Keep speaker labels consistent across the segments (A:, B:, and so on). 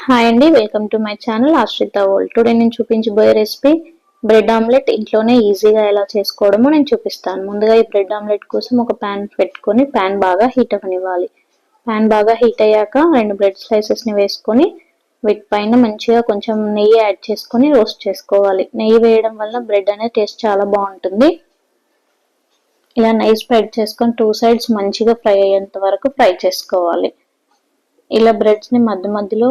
A: Hi అండి, welcome to my channel ఆశ్రిత world. Today నేను చూపించబోయే రెసిపీ బ్రెడ్ ఆమ్లెట్ ఇంట్లోనే ఈజీగా ఎలా చేసుకోవడమో నేను చూపిస్తాను. ముందుగా ఈ బ్రెడ్ ఆమ్లెట్ కోసం ఒక ప్యాన్ పెట్టుకొని ప్యాన్ బాగా హీట్ అవ్వనివ్వాలి. ప్యాన్ బాగా హీట్ అయ్యాక 2 బ్రెడ్ స్లైసెస్ని వేసుకొని వీటిపైన మంచిగా కొంచెం నెయ్యి యాడ్ చేసుకొని రోస్ట్ చేసుకోవాలి. నెయ్యి వేయడం వల్ల బ్రెడ్ అనేది టేస్ట్ చాలా బాగుంటుంది. ఇలా నెయ్యి స్ప్రెడ్ చేసుకొని 2 సైడ్స్ మంచిగా ఫ్రై అయ్యేంత వరకు ఫ్రై చేసుకోవాలి. ఇలా బ్రెడ్స్ని మధ్య మధ్యలో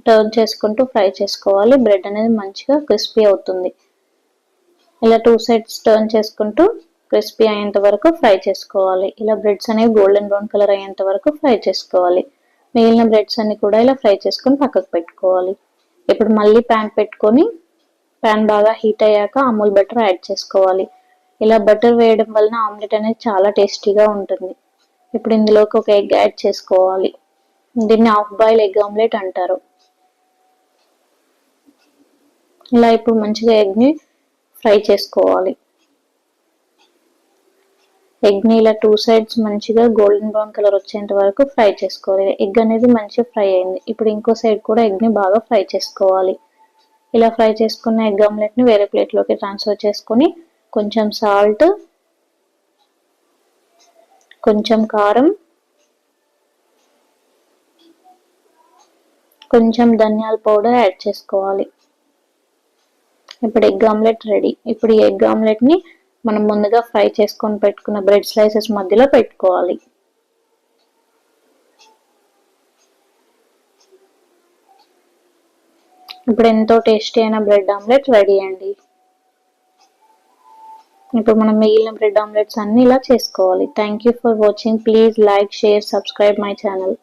A: టర్న్ చేసుకుంటూ ఫ్రై చేసుకోవాలి. బ్రెడ్ అనేది మంచిగా క్రిస్పీ అవుతుంది. ఇలా 2 సైడ్స్ టర్న్ చేసుకుంటూ క్రిస్పీ అయ్యేంత వరకు ఫ్రై చేసుకోవాలి. ఇలా బ్రెడ్స్ అనేవి గోల్డెన్ బ్రౌన్ కలర్ అయ్యేంత వరకు ఫ్రై చేసుకోవాలి. మిగిలిన బ్రెడ్స్ అన్ని కూడా ఇలా ఫ్రై చేసుకొని పక్కకు పెట్టుకోవాలి. ఇప్పుడు మళ్ళీ ప్యాన్ పెట్టుకొని ప్యాన్ బాగా హీట్ అయ్యాక అమూల్ బటర్ యాడ్ చేసుకోవాలి. ఇలా బటర్ వేయడం వలన ఆమ్లెట్ అనేది చాలా టేస్టీగా ఉంటుంది. ఇప్పుడు ఇందులోకి ఒక ఎగ్ యాడ్ చేసుకోవాలి. దీన్ని హాఫ్ బాయిల్ ఎగ్ ఆమ్లెట్ అంటారు. ఇలా ఇప్పుడు మంచిగా ఎగ్ని ఫ్రై చేసుకోవాలి. ఎగ్ని ఇలా 2 సైడ్స్ మంచిగా గోల్డెన్ బ్రౌన్ కలర్ వచ్చేంత వరకు ఫ్రై చేసుకోవాలి. ఎగ్ అనేది మంచిగా ఫ్రై అయింది. ఇప్పుడు ఇంకో సైడ్ కూడా ఎగ్ని బాగా ఫ్రై చేసుకోవాలి. ఇలా ఫ్రై చేసుకున్న ఎగ్ ఆమ్లెట్ని వేరే ప్లేట్లోకి ట్రాన్స్ఫర్ చేసుకొని కొంచెం సాల్ట్, కొంచెం కారం, కొంచెం ధనియాల పౌడర్ యాడ్ చేసుకోవాలి. ఇప్పుడు ఎగ్ ఆమ్లెట్ రెడీ. ఇప్పుడు ఈ ఎగ్ ఆమ్లెట్ని మనం ముందుగా ఫ్రై చేసుకొని పెట్టుకున్న బ్రెడ్ స్లైసెస్ మధ్యలో పెట్టుకోవాలి. ఇప్పుడు ఎంతో టేస్టీ అయిన బ్రెడ్ ఆమ్లెట్ రెడీ అండి. ఇప్పుడు మనం మిగిలిన బ్రెడ్ ఆమ్లెట్స్ అన్ని ఇలా చేసుకోవాలి. Thank you for watching. Please like, share, subscribe my channel.